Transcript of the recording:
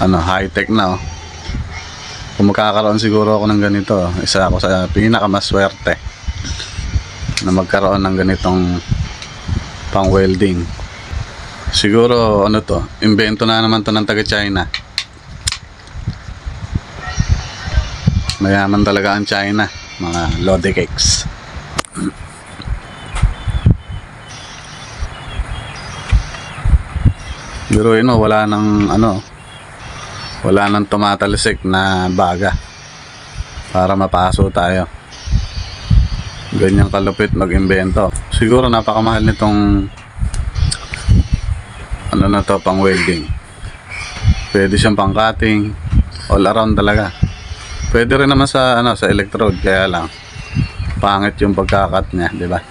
ano, high-tech na, oh. Kung magkakaroon siguro ako ng ganito, isa ako sa pinakamaswerte na magkaroon ng ganitong pang welding. Siguro ano to, invento na naman to ng taga China. Mayaman talaga ang China, mga lode cakes. Pero yun, wala nang ano, wala nang tumatalisik na baga para mapaso tayo. Ganyang kalupit mag-imbento. Siguro napakamahal nitong ano na to, pang welding. Pwede siyang pang cutting, all around talaga. Pwede rin naman sa ano, sa electrode, kaya lang pangit yung pagkakat niya, di ba?